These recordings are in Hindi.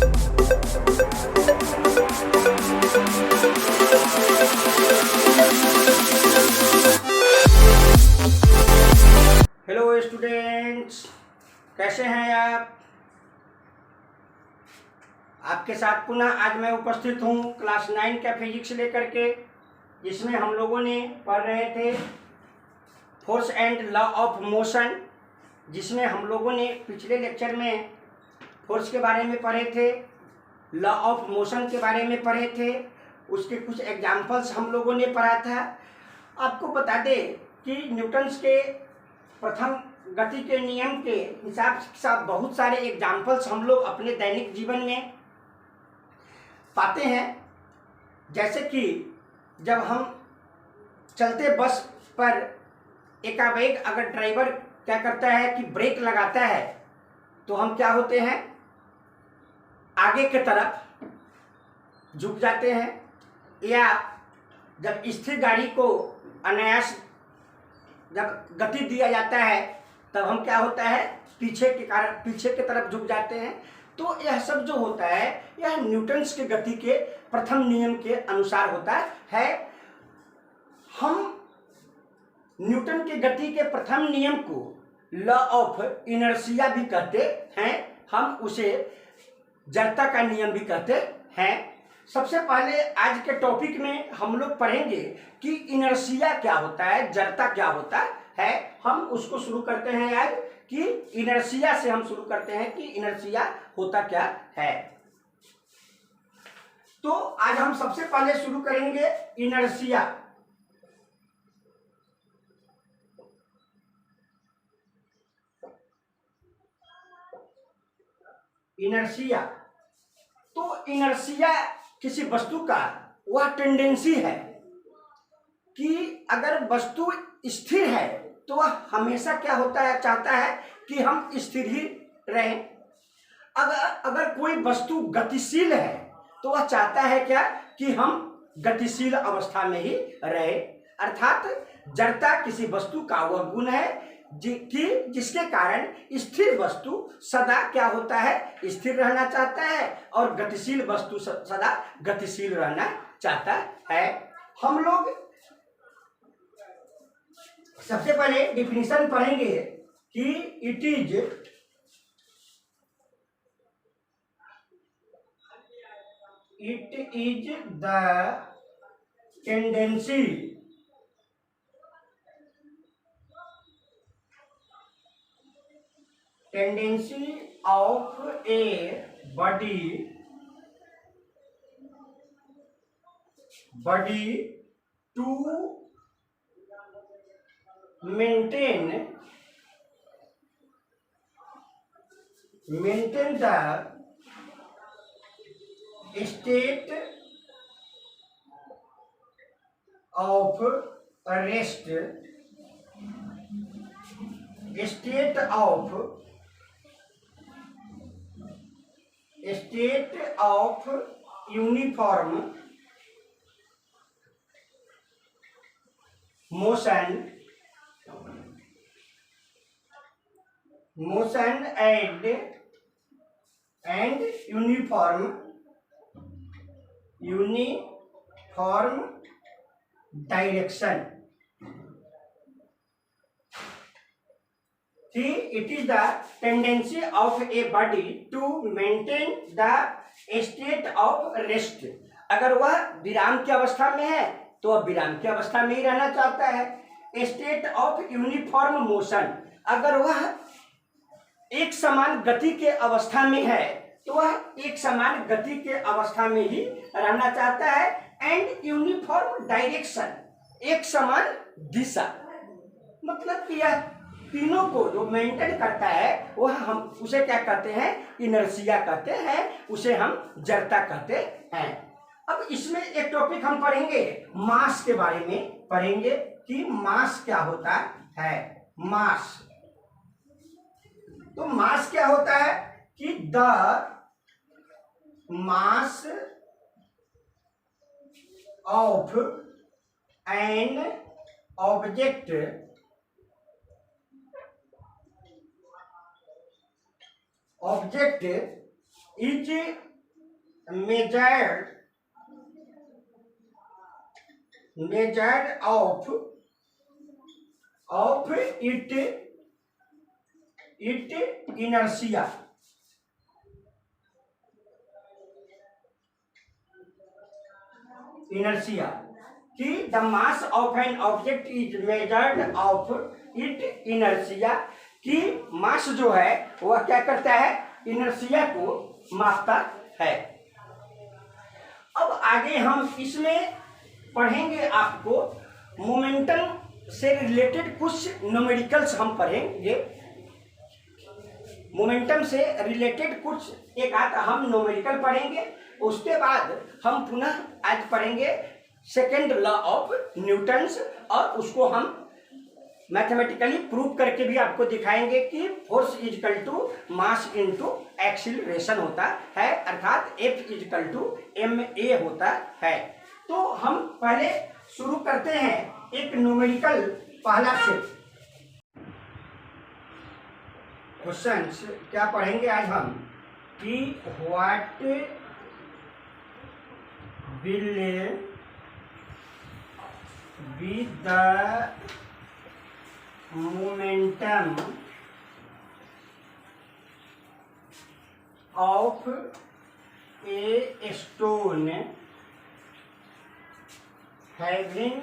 हेलो स्टूडेंट्स, कैसे हैं आप? आपके साथ पुनः आज मैं उपस्थित हूँ क्लास 9 का फिजिक्स लेकर के, जिसमें हम लोगों ने पढ़ रहे थे force and law of motion, जिसमें हम लोगों ने पिछले लेक्चर में फोर्स के बारे में पढ़े थे, लॉ ऑफ मोशन के बारे में पढ़े थे, उसके कुछ एग्जाम्पल्स हम लोगों ने पढ़ा था। आपको बता दें कि न्यूटन्स के प्रथम गति के नियम के हिसाब के साथ बहुत सारे एग्जाम्पल्स हम लोग अपने दैनिक जीवन में पाते हैं। जैसे कि जब हम चलते बस पर एकावेग अगर ड्राइवर क्या करता है कि ब्रेक लगाता है, तो हम क्या होते हैं, आगे की तरफ झुक जाते हैं। या जब स्थिर गाड़ी को अनायास जब गति दिया जाता है, तब हम क्या होता है, पीछे की तरफ झुक जाते हैं। तो यह सब जो होता है, यह न्यूटन्स के गति के प्रथम नियम के अनुसार होता है। हम न्यूटन के गति के प्रथम नियम को लॉ ऑफ इनर्शिया भी कहते हैं, हम उसे जड़ता का नियम भी कहते हैं। सबसे पहले आज के टॉपिक में हम लोग पढ़ेंगे कि इनर्शिया क्या होता है, जड़ता क्या होता है। हम उसको शुरू करते हैं आज कि इनर्शिया से हम शुरू करते हैं कि इनर्शिया होता क्या है। तो आज हम सबसे पहले शुरू करेंगे इनर्शिया। इनर्शिया तो इनर्शिया किसी वस्तु का वह टेंडेंसी है कि अगर वस्तु स्थिर है तो वह हमेशा क्या होता है, चाहता है कि हम स्थिर ही रहें। अगर कोई वस्तु गतिशील है तो वह चाहता है क्या, कि हम गतिशील अवस्था में ही रहे। अर्थात जड़ता किसी वस्तु का वह गुण है जिसके कारण स्थिर वस्तु सदा क्या होता है, स्थिर रहना चाहता है, और गतिशील वस्तु सदा गतिशील रहना चाहता है। हम लोग सबसे पहले डिफिनीशन पढ़ेंगे कि it is the tendency of a body to maintain the state of rest, state of uniform motion and uniform direction. See, it is the tendency of a body to maintain the state of rest. अगर वह विराम की अवस्था में है तो वह विराम की अवस्था में ही रहना चाहता है। स्टेट ऑफ यूनिफॉर्म मोशन, अगर वह एक समान गति के अवस्था में है तो वह एक समान गति के अवस्था में ही रहना चाहता है। एंड यूनिफॉर्म डायरेक्शन, एक समान दिशा, मतलब कि यह तीनों को जो मेंटेन करता है वह हम उसे क्या कहते हैं, इनर्शिया कहते हैं, उसे हम जड़ता कहते हैं। अब इसमें एक टॉपिक हम पढ़ेंगे, मास के बारे में पढ़ेंगे कि मास क्या होता है। मास, तो मास क्या होता है कि the mass of an object is measured of it inertia. कि the mass of an object is measured of it inertia, कि मास जो है वह क्या करता है, इनर्सिया को मापता है। अब आगे हम इसमें पढ़ेंगे, आपको मोमेंटम से रिलेटेड कुछ न्यूमेरिकल्स हम पढ़ेंगे। मोमेंटम से रिलेटेड कुछ एक आध हम न्यूमेरिकल पढ़ेंगे। उसके बाद हम पुनः आज पढ़ेंगे सेकेंड लॉ ऑफ न्यूटन्स, और उसको हम मैथमेटिकली प्रूव करके भी आपको दिखाएंगे कि force equal to mass into acceleration होता है, अर्थात F इजकल टू ma होता है। तो हम पहले शुरू करते हैं एक न्यूमेरिकल पहला से। क्वेश्चंस क्या पढ़ेंगे आज हम कि what will be the momentum of a stone having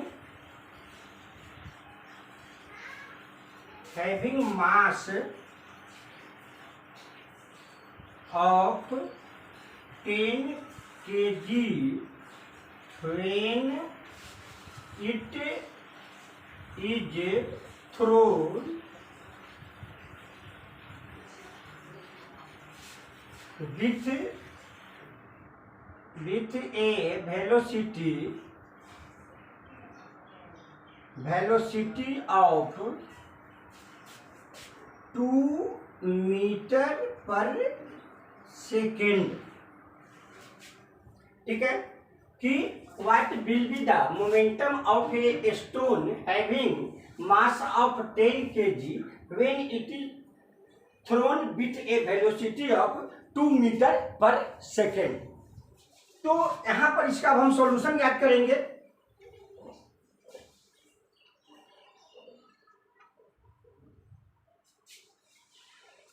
mass of 10 kg when it is thrown with a velocity of 2 metre per second. ठीक है, कि what will be the momentum of a stone having mass of 10 kg when it is thrown with a velocity of 2 metre per second. तो यहां पर इसका हम सॉल्यूशन याद करेंगे।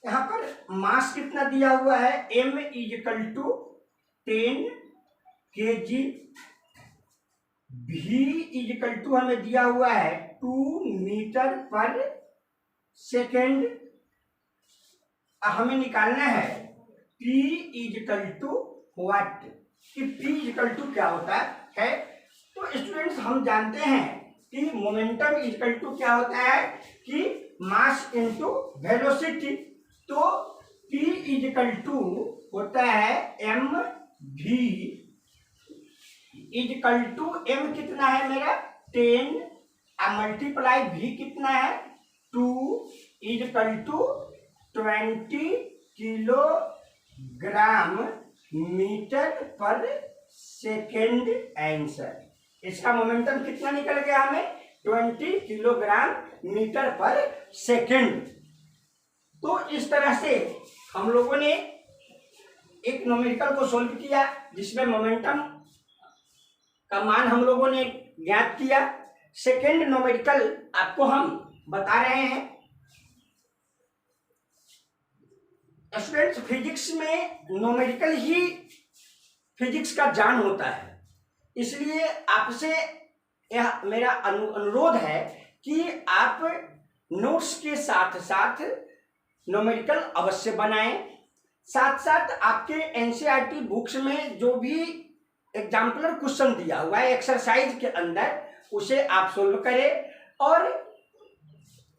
यहां पर मास कितना दिया हुआ है, m equal to 10 kg, v equal to हमें दिया हुआ है 2 मीटर पर सेकेंड। हमें निकालना है p इजकल टू व्हाट, कि p इजकल टू क्या होता है। तो स्टूडेंट्स हम जानते हैं कि मोमेंटम इजकल टू क्या होता है, कि मास इनटू वेलोसिटी। तो P इजकल टू होता है m v equal to m कितना है मेरा 10 मल्टीप्लाई v कितना है 2 is equal to 20 kilogram metre per second answer. इसका मोमेंटम कितना निकल गया हमें 20 किलोग्राम मीटर पर सेकेंड। तो इस तरह से हम लोगों ने एक न्यूमेरिकल को सॉल्व किया जिसमें मोमेंटम का मान हम लोगों ने ज्ञात किया। सेकेंड न्यूमेरिकल आपको हम बता रहे हैं। स्टूडेंट्स, फिजिक्स में न्यूमेरिकल ही फिजिक्स का जान होता है, इसलिए आपसे यह मेरा अनुरोध है कि आप नोट्स के साथ साथ न्यूमेरिकल अवश्य बनाएं। साथ साथ आपके एनसीईआरटी बुक्स में जो भी एग्जाम्पलर क्वेश्चन दिया हुआ है एक्सरसाइज के अंदर, उसे आप सोल्व करें और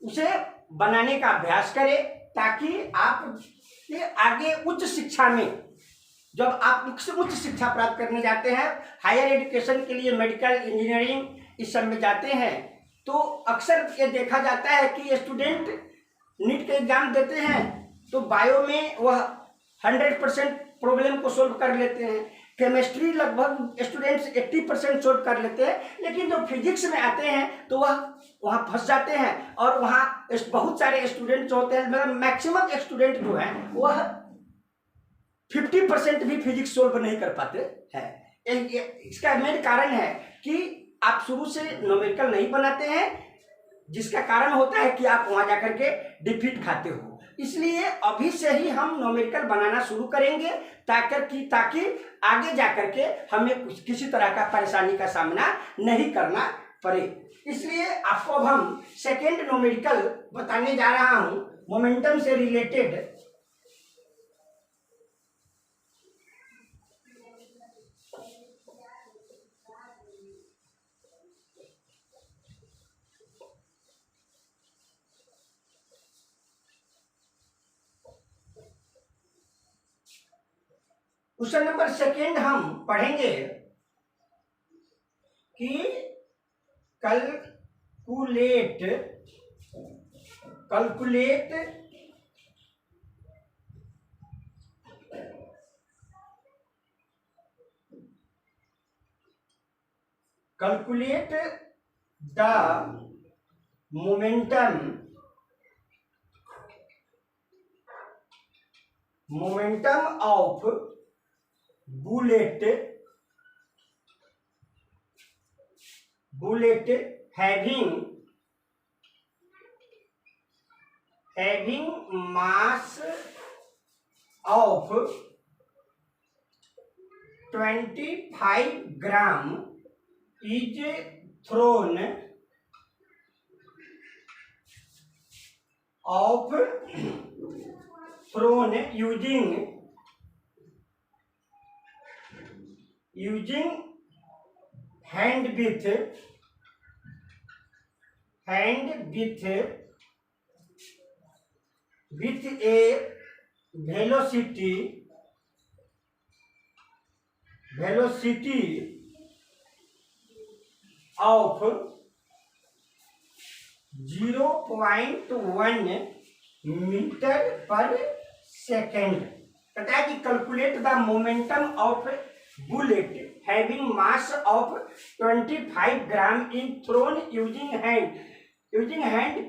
उसे बनाने का अभ्यास करें, ताकि आप ये आगे उच्च शिक्षा में, जब आप उच्च शिक्षा प्राप्त करने जाते हैं, हायर एजुकेशन के लिए मेडिकल इंजीनियरिंग इस सब में जाते हैं, तो अक्सर ये देखा जाता है कि स्टूडेंट नीट के एग्जाम देते हैं तो बायो में वह 100% प्रॉब्लम को सोल्व कर लेते हैं, केमिस्ट्री लगभग स्टूडेंट्स 80% सोल्व कर लेते हैं, लेकिन जो फिजिक्स में आते हैं तो वह वहाँ फंस जाते हैं। और वहाँ बहुत सारे स्टूडेंट जो होते हैं, मतलब मैक्सिमम स्टूडेंट जो हैं वह 50% भी फिजिक्स सोल्व नहीं कर पाते हैं। इसका मेन कारण है कि आप शुरू से न्यूमेरिकल नहीं बनाते हैं, जिसका कारण होता है कि आप वहां जाकर के डिफीट खाते हो। इसलिए अभी से ही हम न्यूमेरिकल बनाना शुरू करेंगे ताकि आगे जाकर के हमें किसी तरह का परेशानी का सामना नहीं करना पड़े। इसलिए आपको अब हम सेकेंड न्यूमेरिकल बताने जा रहा हूं, मोमेंटम से रिलेटेड। क्वेश्चन नंबर सेकेंड हम पढ़ेंगे कि calculate the momentum of bullet having mass of 25 gram is thrown using hand with a velocity of 0.1 metre per second. कहता है कि calculate the momentum of bullet having mass of 25 gram in thrown using hand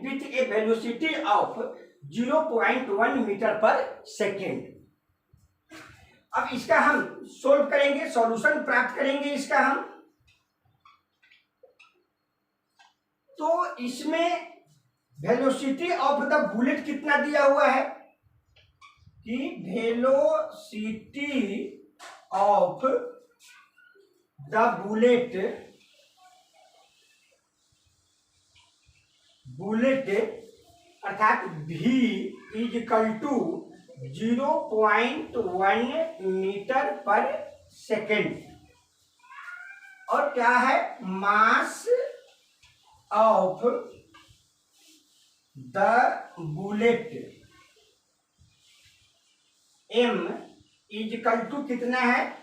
with a velocity of 0.1 metre per second. अब इसका हम सोल्व करेंगे, सॉल्यूशन प्राप्त करेंगे इसका हम। तो इसमें वेलोसिटी ऑफ द बुलेट कितना दिया हुआ है कि वेलोसिटी ऑफ द बुलेट अर्थात v is equal to 0.1 metre per second, और क्या है mass of the bullet m is equal to कितना है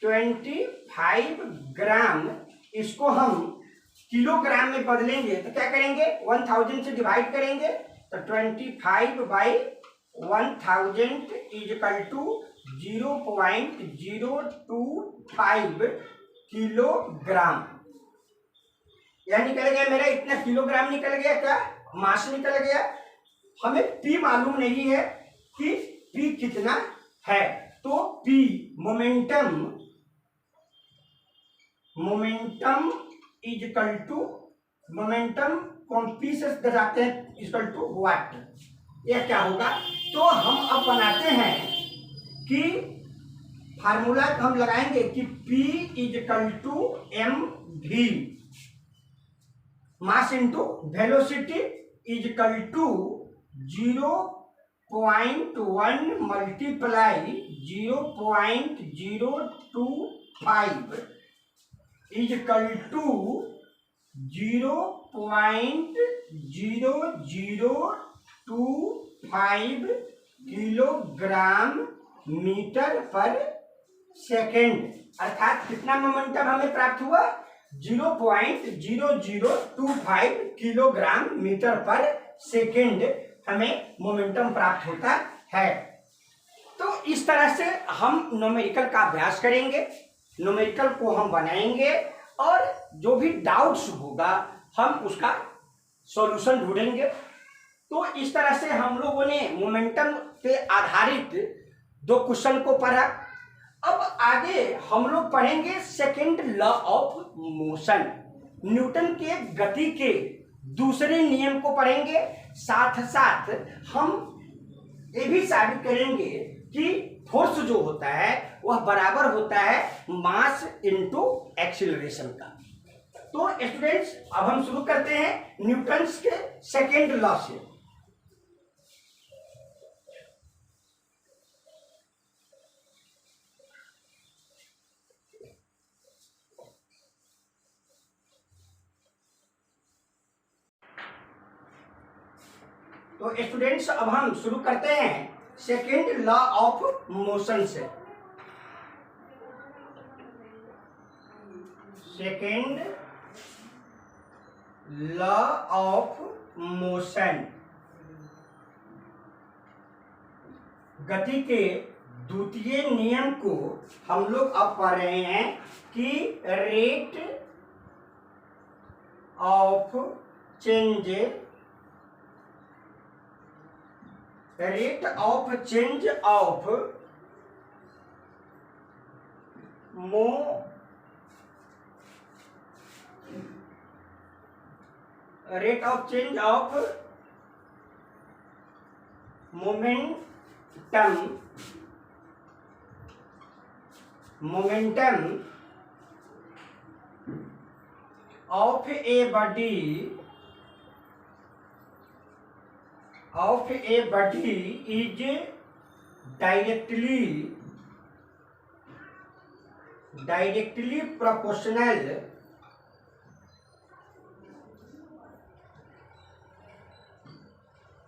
25 ग्राम। इसको हम किलोग्राम में बदलेंगे तो क्या करेंगे 1000 से डिवाइड करेंगे, तो 25/1000 इज इक्वल टू 0.025 किलोग्राम। यह निकल गया मेरा, इतना किलोग्राम निकल गया, क्या मास निकल गया। हमें पी मालूम नहीं है कि पी कितना है, तो P momentum is equal to momentum को हम पी से दर्शाते हैं इक्वल टू व्हाट। यह क्या होगा, तो हम अब बनाते हैं कि फार्मूला हम लगाएंगे कि P is equal to mv mass into velocity is equal to 0.1 multiply 0.025 is equal to 0.0025 kilogram metre per second. अर्थात कितना मोमेंटम हमें प्राप्त हुआ 0.0025 किलोग्राम मीटर पर सेकेंड हमें मोमेंटम प्राप्त होता है। तो इस तरह से हम न्यूमेरिकल का अभ्यास करेंगे, न्यूमेरिकल को हम बनाएंगे और जो भी डाउट्स होगा हम उसका सॉल्यूशन ढूंढेंगे। तो इस तरह से हम लोगों ने मोमेंटम पे आधारित दो क्वेश्चन को पढ़ा। अब आगे हम लोग पढ़ेंगे second law of motion, Newton के गति के दूसरे नियम को पढ़ेंगे। साथ साथ हम ये भी साबित करेंगे कि फोर्स जो होता है वह बराबर होता है मास इनटू एक्सीलरेशन का। तो स्टूडेंट्स अब हम शुरू करते हैं न्यूटन्स के सेकेंड लॉ से। तो स्टूडेंट्स अब हम शुरू करते हैं सेकेंड लॉ ऑफ मोशन से। सेकेंड लॉ ऑफ मोशन, गति के द्वितीय नियम को हम लोग अब पढ़ रहे हैं कि rate of change of rate of change of momentum of a body is directly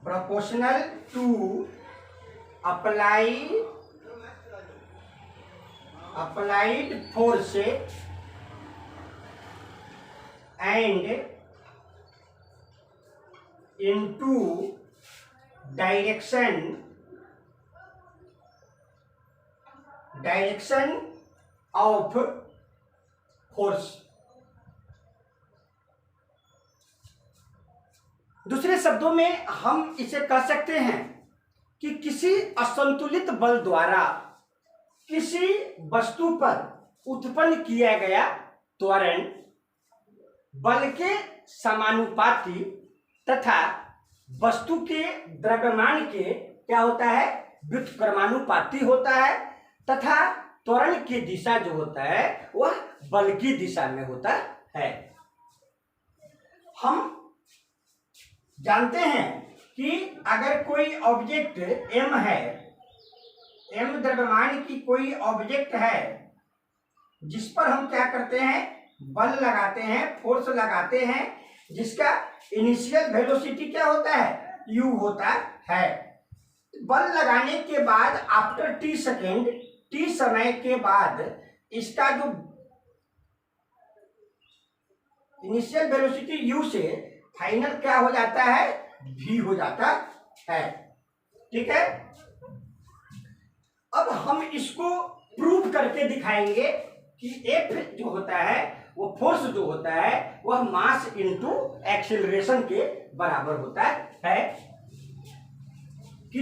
proportional to applied force and into direction of force। दूसरे शब्दों में हम इसे कह सकते हैं कि किसी असंतुलित बल द्वारा किसी वस्तु पर उत्पन्न किया गया त्वरण बल के समानुपाती तथा वस्तु के द्रव्यमान के क्या होता है, व्युत्क्रमानुपाती होता है, तथा त्वरण की दिशा जो होता है वह बल की दिशा में होता है। हम जानते हैं कि अगर कोई ऑब्जेक्ट m है, m द्रव्यमान की कोई ऑब्जेक्ट है जिस पर हम क्या करते हैं, बल लगाते हैं, फोर्स लगाते हैं, जिसका इनिशियल वेलोसिटी क्या होता है, u होता है। बल लगाने के बाद आफ्टर t सेकेंड, t समय के बाद इसका जो इनिशियल वेलोसिटी u से फाइनल क्या हो जाता है, v हो जाता है। ठीक है, अब हम इसको प्रूव करके दिखाएंगे कि F जो होता है वो फोर्स जो होता है वह मास इनटू एक्सीलरेशन के बराबर होता है। कि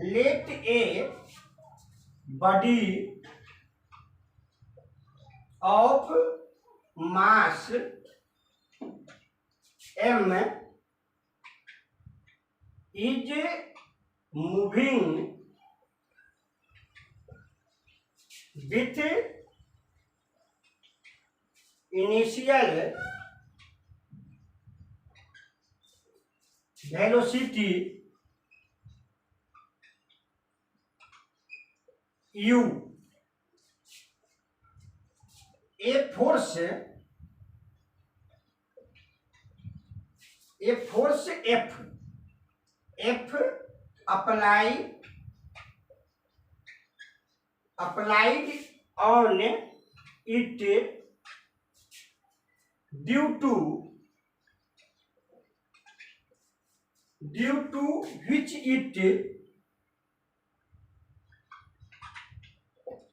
let a body of mass m is moving with initial velocity u, a force F applied on it due to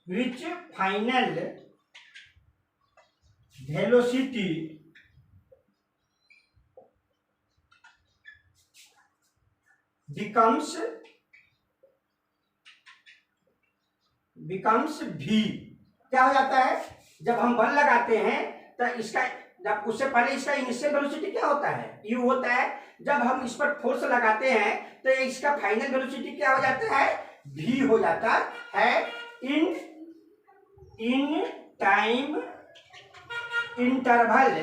which final velocity becomes becomes भी। क्या हो जाता है, जब हम 1 लगाते हैं तो इसका, जब उससे पहले इसका इनिशियल वेलोसिटी क्या होता है, u होता है। जब हम इस पर फोर्स लगाते हैं तो इसका फाइनल वेलोसिटी क्या हो जाता है, v हो जाता है। In time interval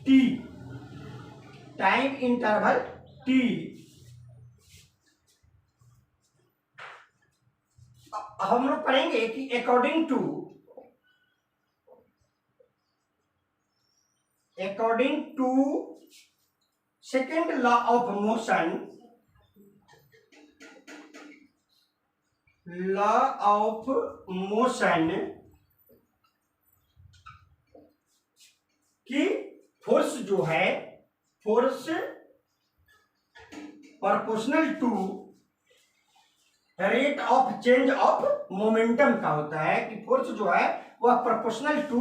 t, time interval t। हम लोग पढ़ेंगे कि according to second law of motion कि फोर्स जो है, force proportional to rate of change of momentum का होता है, कि फोर्स जो है वह proportional to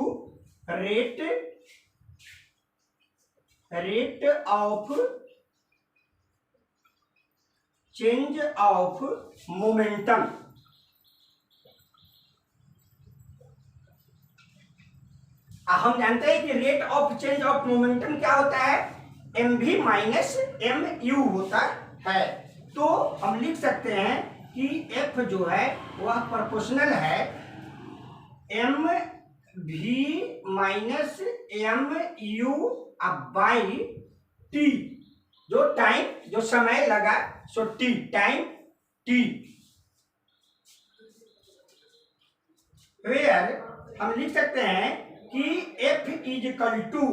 rate of change of momentum. हम जानते हैं कि rate of change of momentum क्या होता है, mv माइनस mu होता है। तो हम लिख सकते हैं कि f जो है वह प्रोपोर्शनल है mv minus mu by t, जो टाइम, जो समय लगा, so t, time t। Where हम लिख सकते हैं कि f is equal to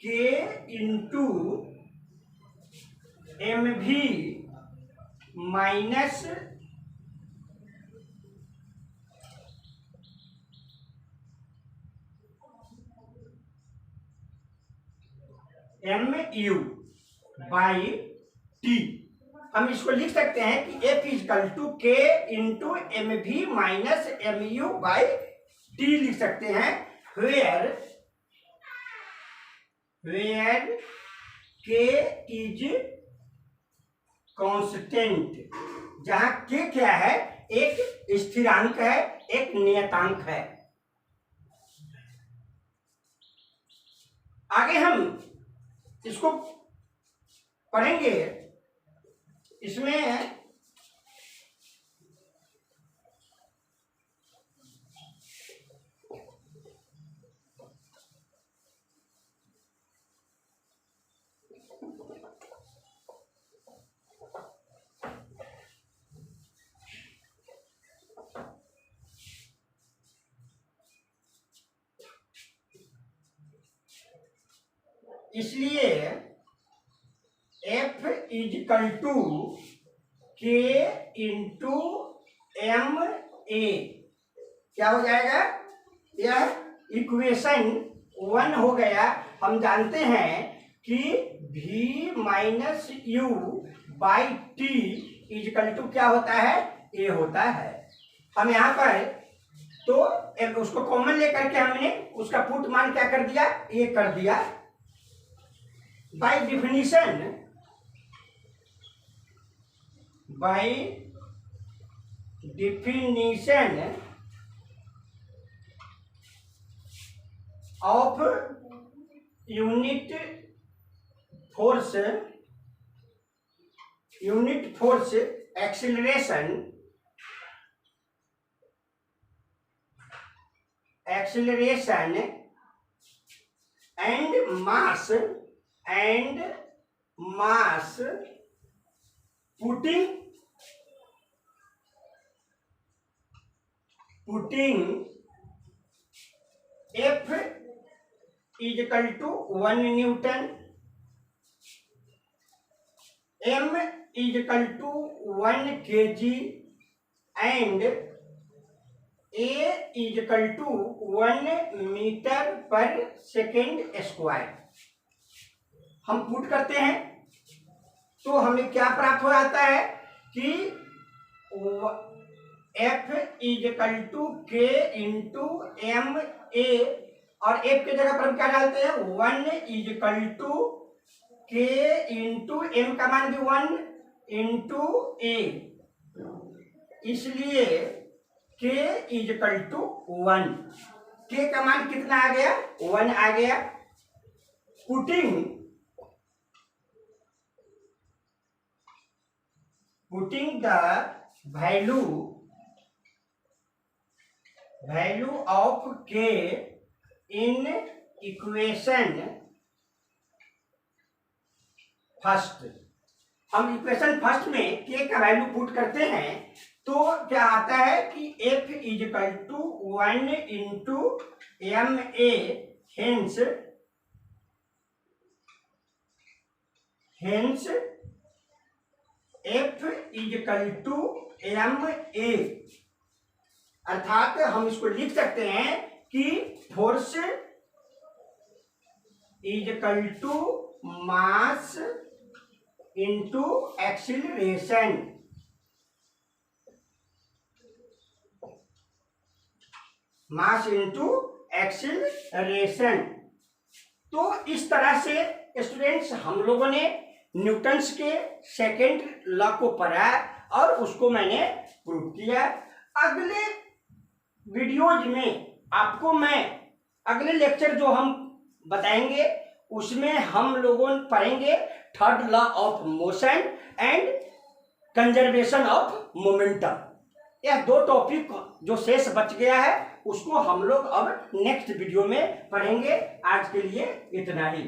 k into mv minus mu by t। हम इसको लिख सकते हैं कि f is equal to k into mv minus mu by t लिख सकते हैं। वेयर k इज कांस्टेंट, जहां k क्या है, एक स्थिरांक है, एक नियतांक है। आगे हम इसको पढ़ेंगे। इसमें इसलिए f is equal to k into M A क्या हो जाएगा, यह इक्वेशन 1 हो गया। हम जानते हैं कि v minus u by t is equal to क्या होता है, a होता है। हम यहाँ पर तो उसको कॉमन लेकर के हमने उसका पुट मान क्या कर दिया, a कर दिया। By definition of unit force acceleration and mass putting F is equal to 1 Newton, M is equal to 1 kg and A is equal to 1 metre per second square. हम पुट करते हैं तो हमें क्या प्राप्त हो जाता है कि F is equal to K into M A, और F के जगह पर हम क्या डालते हैं, 1 इज इक्वल टू के इंटू एम का मान भी 1 इंटू ए, इसलिए के इज इक्वल टू 1। के का मान कितना आ गया? 1 आ गया। Putting the value of k in equation first, हम इक्वेशन फर्स्ट में k का वैल्यू पुट करते हैं तो क्या आता है कि f is equal to 1 into M A, hence f is equal to M A, अर्थात हम इसको लिख सकते हैं कि force is equal to mass into acceleration. Mass into acceleration. तो इस तरह से स्टूडेंट्स हम लोगों ने न्यूटन्स के सेकेंड लॉ को पढ़ा और उसको मैंने प्रूव किया। अगले वीडियोज में आपको मैं अगले लेक्चर जो हम बताएंगे उसमें हम लोगों पढ़ेंगे third law of motion and conservation of momentum. यह दो टॉपिक जो शेष बच गया है उसको हम लोग अब नेक्स्ट वीडियो में पढ़ेंगे। आज के लिए इतना ही।